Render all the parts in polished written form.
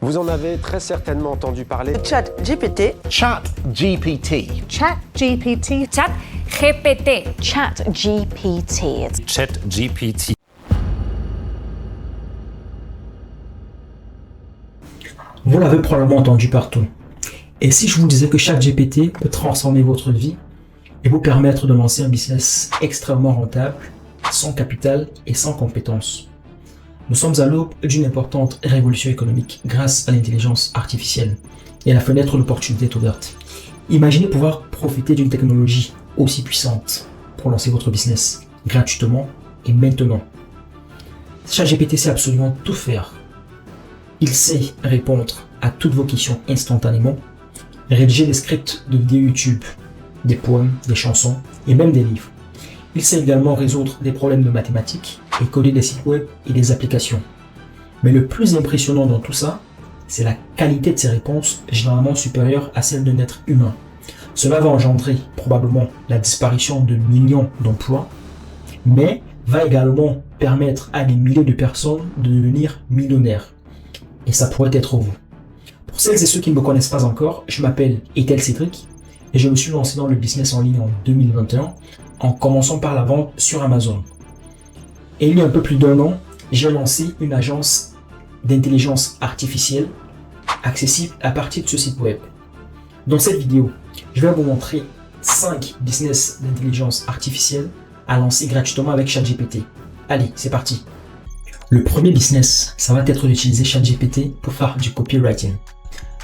Vous en avez très certainement entendu parler. ChatGPT. ChatGPT. ChatGPT. ChatGPT. ChatGPT. ChatGPT. Vous l'avez probablement entendu partout. Et si je vous disais que ChatGPT peut transformer votre vie et vous permettre de lancer un business extrêmement rentable, sans capital et sans compétences? Nous sommes à l'aube d'une importante révolution économique grâce à l'intelligence artificielle et la fenêtre d'opportunité est ouverte. Imaginez pouvoir profiter d'une technologie aussi puissante pour lancer votre business gratuitement et maintenant. ChatGPT sait absolument tout faire. Il sait répondre à toutes vos questions instantanément, rédiger des scripts de vidéos YouTube, des poèmes, des chansons et même des livres. Il sait également résoudre des problèmes de mathématiques et coder des sites web et des applications. Mais le plus impressionnant dans tout ça, c'est la qualité de ses réponses généralement supérieure à celle d'un être humain. Cela va engendrer probablement la disparition de millions d'emplois, mais va également permettre à des milliers de personnes de devenir millionnaires. Et ça pourrait être vous. Pour celles et ceux qui ne me connaissent pas encore, je m'appelle Ethel Cédric et je me suis lancé dans le business en ligne en 2021 en commençant par la vente sur Amazon. Et il y a un peu plus d'un an, j'ai lancé une agence d'intelligence artificielle accessible à partir de ce site web. Dans cette vidéo, je vais vous montrer 5 business d'intelligence artificielle à lancer gratuitement avec ChatGPT. Allez, c'est parti. Le premier business, ça va être d'utiliser ChatGPT pour faire du copywriting.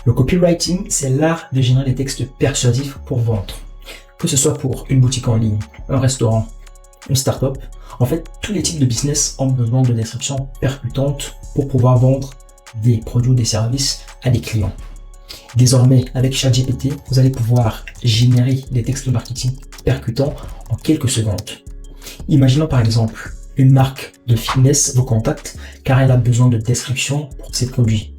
Le copywriting, c'est l'art de générer des textes persuasifs pour vendre. Que ce soit pour une boutique en ligne, un restaurant, une start-up, en fait, tous les types de business ont besoin de descriptions percutantes pour pouvoir vendre des produits ou des services à des clients. Désormais, avec ChatGPT, vous allez pouvoir générer des textes de marketing percutants en quelques secondes. Imaginons par exemple, une marque de fitness vous contacte car elle a besoin de descriptions pour ses produits.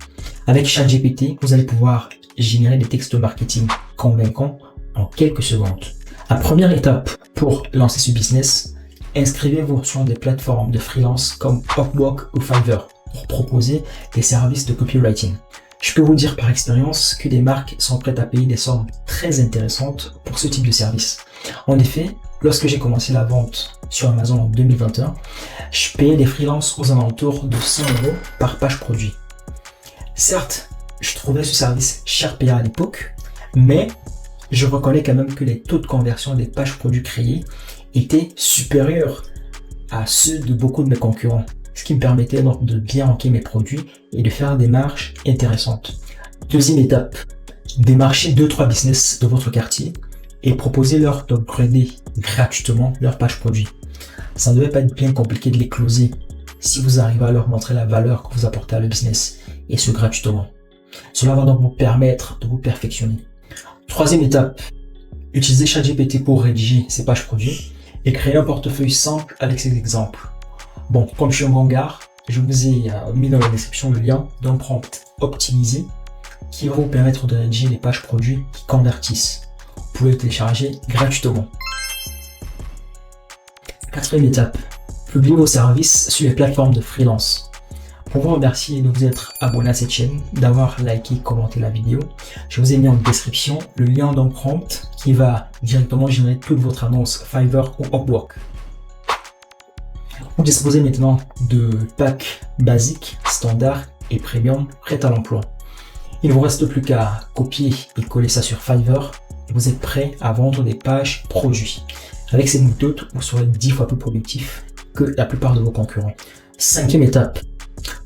Avec ChatGPT, vous allez pouvoir générer des textes de marketing convaincants en quelques secondes. La première étape pour lancer ce business, inscrivez-vous sur des plateformes de freelance comme Upwork ou Fiverr pour proposer des services de copywriting. Je peux vous dire par expérience que des marques sont prêtes à payer des sommes très intéressantes pour ce type de service. En effet, lorsque j'ai commencé la vente sur Amazon en 2021, je payais des freelances aux alentours de 100 € par page produit. Certes, je trouvais ce service cher payé à l'époque, mais je reconnais quand même que les taux de conversion des pages produits créées étaient supérieurs à ceux de beaucoup de mes concurrents, ce qui me permettait donc de bien ranker mes produits et de faire des marges intéressantes. Deuxième étape, démarchez 2-3 business de votre quartier et proposez-leur d'upgrader gratuitement leur page produit. Ça ne devait pas être bien compliqué de les closer si vous arrivez à leur montrer la valeur que vous apportez à le business, et ce gratuitement. Cela va donc vous permettre de vous perfectionner. Troisième étape, utilisez ChatGPT pour rédiger ces pages produits et créer un portefeuille simple avec ces exemples. Bon, comme je suis un bon gars, je vous ai mis dans la description le lien d'un prompt optimisé qui va vous permettre de rédiger des pages produits qui convertissent. Vous pouvez le télécharger gratuitement. Quatrième étape, publiez vos services sur les plateformes de freelance. Pour vous remercier de vous être abonné à cette chaîne, d'avoir liké, commenté la vidéo, je vous ai mis en description le lien d'un prompt qui va directement générer toute votre annonce Fiverr ou Upwork. Vous disposez maintenant de packs basiques, standards et premium prêts à l'emploi. Il ne vous reste plus qu'à copier et coller ça sur Fiverr et vous êtes prêt à vendre des pages produits. Avec cette méthode, vous serez 10 fois plus productif que la plupart de vos concurrents. Cinquième étape.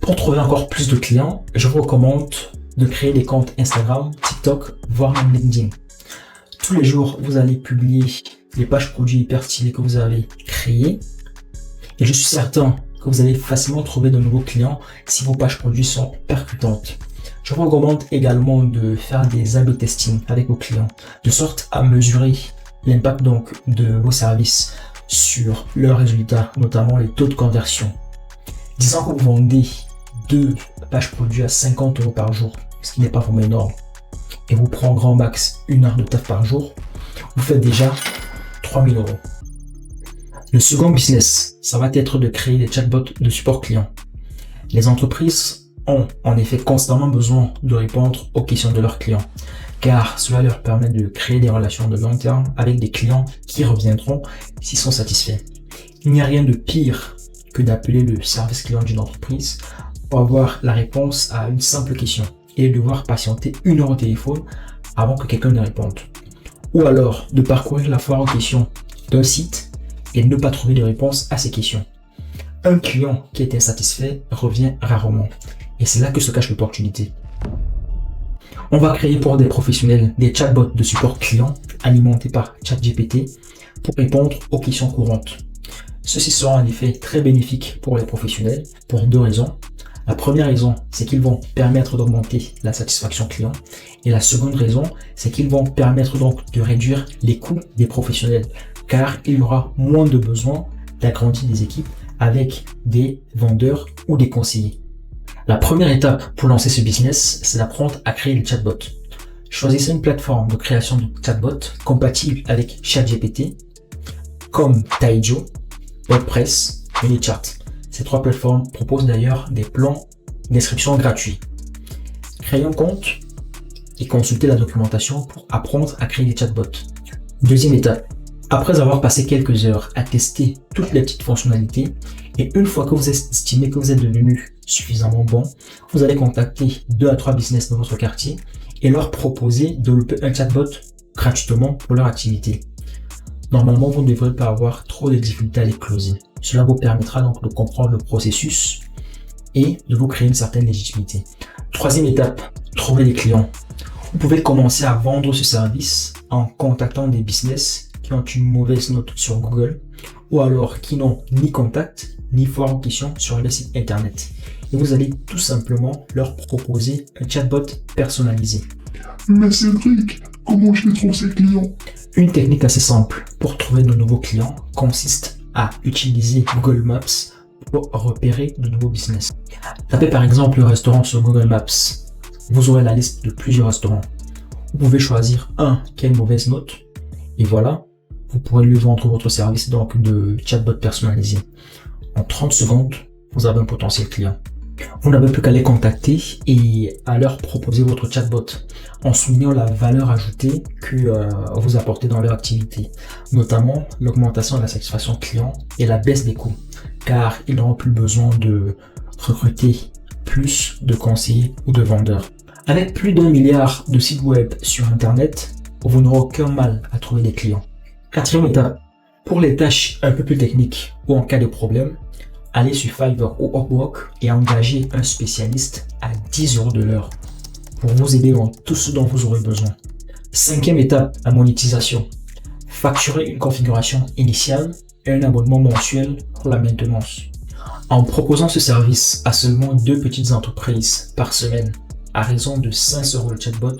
Pour trouver encore plus de clients, je vous recommande de créer des comptes Instagram, TikTok, voire même LinkedIn. Tous les jours, vous allez publier les pages produits hyper stylées que vous avez créées. Et je suis certain que vous allez facilement trouver de nouveaux clients si vos pages produits sont percutantes. Je vous recommande également de faire des A/B testing avec vos clients, de sorte à mesurer l'impact donc de vos services sur leurs résultats, notamment les taux de conversion. Disons que vous vendez 2 pages produits à 50 € par jour, ce qui n'est pas vraiment énorme, et vous prenez grand max 1 heure de taf par jour, vous faites déjà 3 000 €. Le second business, ça va être de créer des chatbots de support client. Les entreprises ont en effet constamment besoin de répondre aux questions de leurs clients, car cela leur permet de créer des relations de long terme avec des clients qui reviendront s'ils sont satisfaits. Il n'y a rien de pire que d'appeler le service client d'une entreprise pour avoir la réponse à une simple question et de devoir patienter 1 heure au téléphone avant que quelqu'un ne réponde. Ou alors de parcourir la foire aux questions d'un site et ne pas trouver de réponse à ces questions. Un client qui est insatisfait revient rarement. Et c'est là que se cache l'opportunité. On va créer pour des professionnels des chatbots de support client alimentés par ChatGPT pour répondre aux questions courantes. Ceci sera en effet très bénéfique pour les professionnels pour 2 raisons. La première raison, c'est qu'ils vont permettre d'augmenter la satisfaction client. Et la seconde raison, c'est qu'ils vont permettre donc de réduire les coûts des professionnels, car il y aura moins de besoin d'agrandir des équipes avec des vendeurs ou des conseillers. La première étape pour lancer ce business, c'est d'apprendre à créer des chatbots. Choisissez une plateforme de création de chatbots compatible avec ChatGPT, comme Taijo, WordPress et ManyChat. Ces 3 plateformes proposent d'ailleurs des plans d'inscription gratuits. Créez un compte et consultez la documentation pour apprendre à créer des chatbots. Deuxième étape, après avoir passé quelques heures à tester toutes les petites fonctionnalités, et une fois que vous estimez que vous êtes devenu suffisamment bon, vous allez contacter 2 à 3 business dans votre quartier et leur proposer de développer un chatbot gratuitement pour leur activité. Normalement, vous ne devrez pas avoir trop de difficultés à les closer. Cela vous permettra donc de comprendre le processus et de vous créer une certaine légitimité. Troisième étape, trouver des clients. Vous pouvez commencer à vendre ce service en contactant des business qui ont une mauvaise note sur Google ou alors qui n'ont ni contact ni foire aux questions sur le site internet. Et vous allez tout simplement leur proposer un chatbot personnalisé. Mais Cédric, comment je vais trouver ces clients? Une technique assez simple pour trouver de nouveaux clients consiste à utiliser Google Maps pour repérer de nouveaux business. Tapez par exemple le restaurant sur Google Maps. Vous aurez la liste de plusieurs restaurants. Vous pouvez choisir un qui a une mauvaise note et voilà, vous pourrez lui vendre votre service donc de chatbot personnalisé. En 30 secondes, vous avez un potentiel client. Vous n'avez plus qu'à les contacter et à leur proposer votre chatbot en soulignant la valeur ajoutée que vous apportez dans leur activité, notamment l'augmentation de la satisfaction client et la baisse des coûts, car ils n'auront plus besoin de recruter plus de conseillers ou de vendeurs. Avec plus d'1 milliard de sites web sur Internet, vous n'aurez aucun mal à trouver des clients. Quatrième étape, pour les tâches un peu plus techniques ou en cas de problème, allez sur Fiverr ou Upwork et engagez un spécialiste à 10 € de l'heure pour vous aider dans tout ce dont vous aurez besoin. Cinquième étape, la monétisation. Facturez une configuration initiale et un abonnement mensuel pour la maintenance. En proposant ce service à seulement 2 petites entreprises par semaine, à raison de 5 € le chatbot,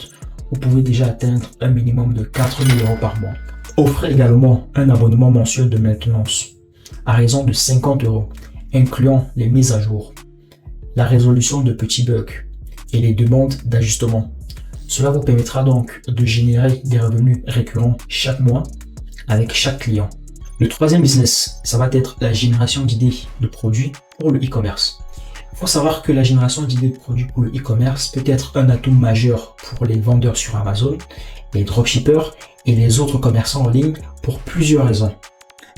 vous pouvez déjà atteindre un minimum de 4 000 € par mois. Offrez également un abonnement mensuel de maintenance à raison de 50 €, incluant les mises à jour, la résolution de petits bugs et les demandes d'ajustement. Cela vous permettra donc de générer des revenus récurrents chaque mois avec chaque client. Le troisième business, ça va être la génération d'idées de produits pour le e-commerce. Il faut savoir que la génération d'idées de produits pour le e-commerce peut être un atout majeur pour les vendeurs sur Amazon, les dropshippers et les autres commerçants en ligne pour plusieurs raisons.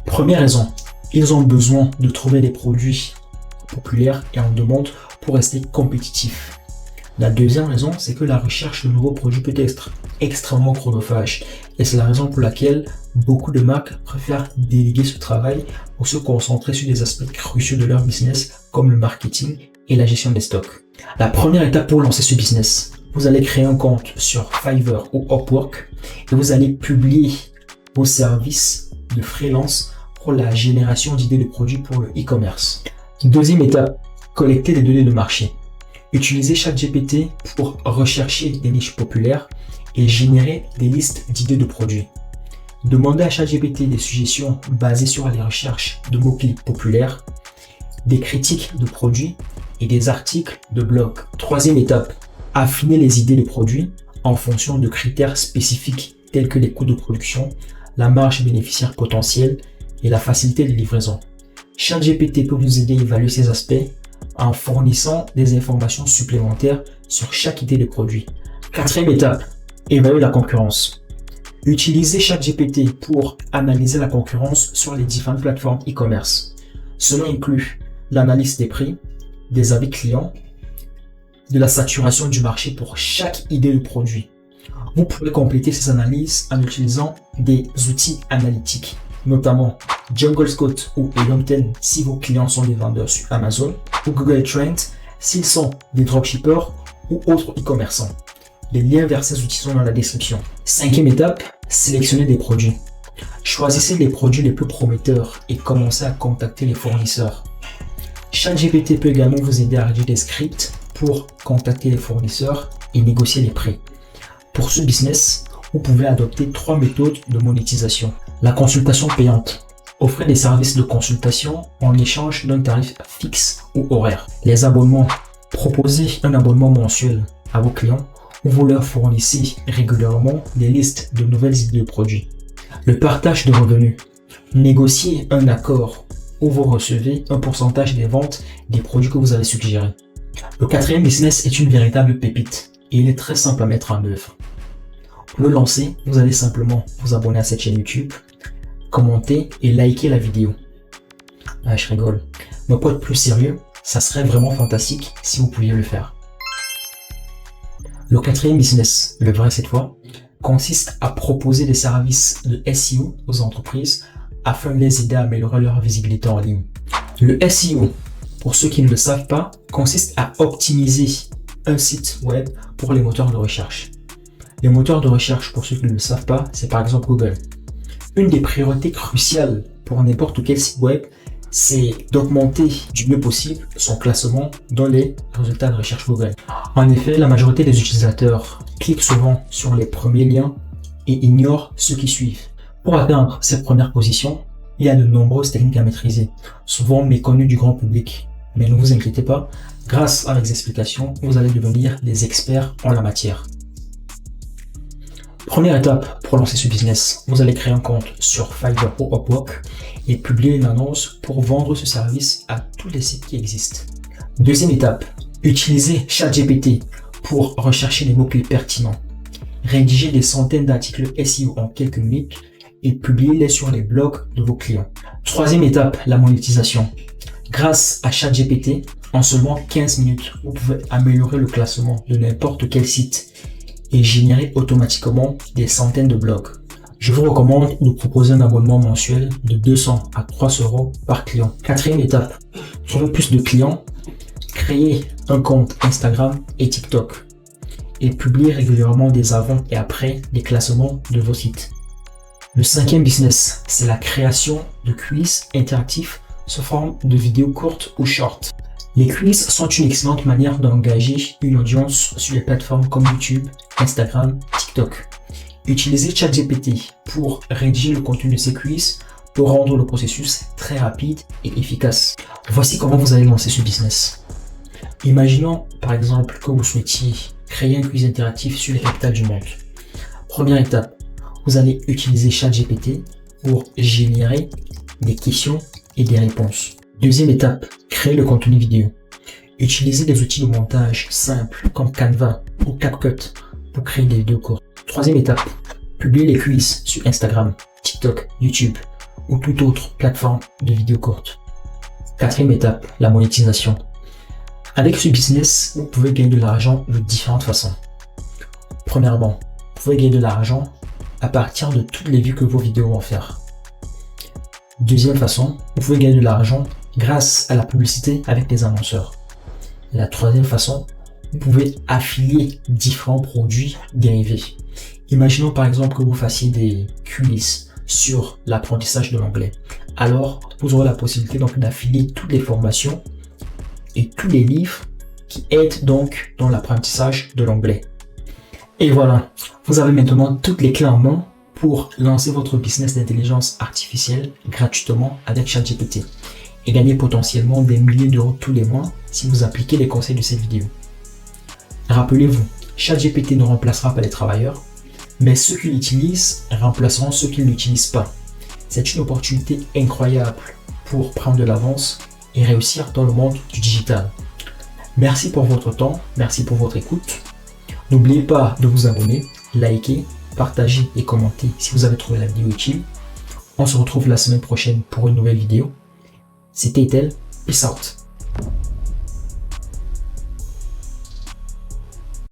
Première raison, ils ont besoin de trouver des produits populaires et en demande pour rester compétitifs. La deuxième raison, c'est que la recherche de nouveaux produits peut être extrêmement chronophage. Et c'est la raison pour laquelle beaucoup de marques préfèrent déléguer ce travail pour se concentrer sur des aspects cruciaux de leur business comme le marketing et la gestion des stocks. La première étape pour lancer ce business, vous allez créer un compte sur Fiverr ou Upwork et vous allez publier vos services de freelance pour la génération d'idées de produits pour le e-commerce. Deuxième étape, collecter des données de marché. Utilisez ChatGPT pour rechercher des niches populaires et générer des listes d'idées de produits. Demandez à ChatGPT des suggestions basées sur les recherches de mots-clés populaires, des critiques de produits et des articles de blog. Troisième étape, affiner les idées de produits en fonction de critères spécifiques tels que les coûts de production, la marge bénéficiaire potentielle et la facilité de livraison. ChatGPT peut vous aider à évaluer ces aspects en fournissant des informations supplémentaires sur chaque idée de produit. Quatrième étape, évaluer la concurrence. Utilisez ChatGPT pour analyser la concurrence sur les différentes plateformes e-commerce. Cela inclut l'analyse des prix, des avis clients, de la saturation du marché pour chaque idée de produit. Vous pourrez compléter ces analyses en utilisant des outils analytiques, notamment Jungle Scout ou Elongten si vos clients sont des vendeurs sur Amazon, ou Google Trends s'ils sont des dropshippers ou autres e-commerçants. Les liens vers ces outils sont dans la description. Cinquième étape, sélectionnez des produits. Choisissez les produits les plus prometteurs et commencez à contacter les fournisseurs. ChatGPT peut également vous aider à rédiger des scripts pour contacter les fournisseurs et négocier les prix. Pour ce business, vous pouvez adopter 3 méthodes de monétisation. La consultation payante. Offrez des services de consultation en échange d'un tarif fixe ou horaire. Les abonnements. Proposez un abonnement mensuel à vos clients où vous leur fournissez régulièrement des listes de nouvelles idées de produits. Le partage de revenus. Négociez un accord où vous recevez un pourcentage des ventes des produits que vous avez suggérés. Le quatrième business est une véritable pépite et il est très simple à mettre en œuvre. Pour le lancer, vous allez simplement vous abonner à cette chaîne YouTube, commenter et liker la vidéo. Ah, je rigole. Mais pour être plus sérieux, ça serait vraiment fantastique si vous pouviez le faire. Le quatrième business, le vrai cette fois, consiste à proposer des services de SEO aux entreprises afin de les aider à améliorer leur visibilité en ligne. Le SEO, pour ceux qui ne le savent pas, consiste à optimiser un site web pour les moteurs de recherche. Les moteurs de recherche, pour ceux qui ne le savent pas, c'est par exemple Google. Une des priorités cruciales pour n'importe quel site web, c'est d'augmenter du mieux possible son classement dans les résultats de recherche Google. En effet, la majorité des utilisateurs cliquent souvent sur les premiers liens et ignorent ceux qui suivent. Pour atteindre cette première position, il y a de nombreuses techniques à maîtriser, souvent méconnues du grand public. Mais ne vous inquiétez pas, grâce à mes explications, vous allez devenir des experts en la matière. Première étape pour lancer ce business, vous allez créer un compte sur Fiverr ou Upwork et publier une annonce pour vendre ce service à tous les sites qui existent. Deuxième étape, utilisez ChatGPT pour rechercher les mots-clés pertinents. Rédigez des centaines d'articles SEO en quelques minutes et publiez-les sur les blogs de vos clients. Troisième étape, la monétisation. Grâce à ChatGPT, en seulement 15 minutes, vous pouvez améliorer le classement de n'importe quel site et générer automatiquement des centaines de blogs. Je vous recommande de proposer un abonnement mensuel de 200 à 300 euros par client. Quatrième étape, trouver plus de clients, créer un compte Instagram et TikTok et publier régulièrement des avant et après des classements de vos sites. Le cinquième business, c'est la création de quiz interactifs sous forme de vidéos courtes ou short. Les quiz sont une excellente manière d'engager une audience sur les plateformes comme YouTube, Instagram, TikTok. Utilisez ChatGPT pour rédiger le contenu de ces quiz pour rendre le processus très rapide et efficace. Voici comment vous allez lancer ce business. Imaginons par exemple que vous souhaitiez créer un quiz interactif sur les capitales du monde. Première étape, vous allez utiliser ChatGPT pour générer des questions et des réponses. Deuxième étape, créer le contenu vidéo. Utilisez des outils de montage simples comme Canva ou CapCut pour créer des vidéos courtes. Troisième étape, publier les quiz sur Instagram, TikTok, YouTube ou toute autre plateforme de vidéos courtes. Quatrième étape, la monétisation. Avec ce business, vous pouvez gagner de l'argent de différentes façons. Premièrement, vous pouvez gagner de l'argent à partir de toutes les vues que vos vidéos vont faire. Deuxième façon, vous pouvez gagner de l'argent grâce à la publicité avec les annonceurs. Et la troisième façon, vous pouvez affilier différents produits dérivés. Imaginons par exemple que vous fassiez des quiz sur l'apprentissage de l'anglais. Alors, vous aurez la possibilité donc d'affilier toutes les formations et tous les livres qui aident donc dans l'apprentissage de l'anglais. Et voilà, vous avez maintenant toutes les clés en main pour lancer votre business d'intelligence artificielle gratuitement avec ChatGPT et gagner potentiellement des milliers d'euros tous les mois si vous appliquez les conseils de cette vidéo. Rappelez-vous, ChatGPT ne remplacera pas les travailleurs, mais ceux qui l'utilisent remplaceront ceux qui ne l'utilisent pas. C'est une opportunité incroyable pour prendre de l'avance et réussir dans le monde du digital. Merci pour votre temps, merci pour votre écoute. N'oubliez pas de vous abonner, liker, partager et commenter si vous avez trouvé la vidéo utile. On se retrouve la semaine prochaine pour une nouvelle vidéo. C'était Etel, peace out.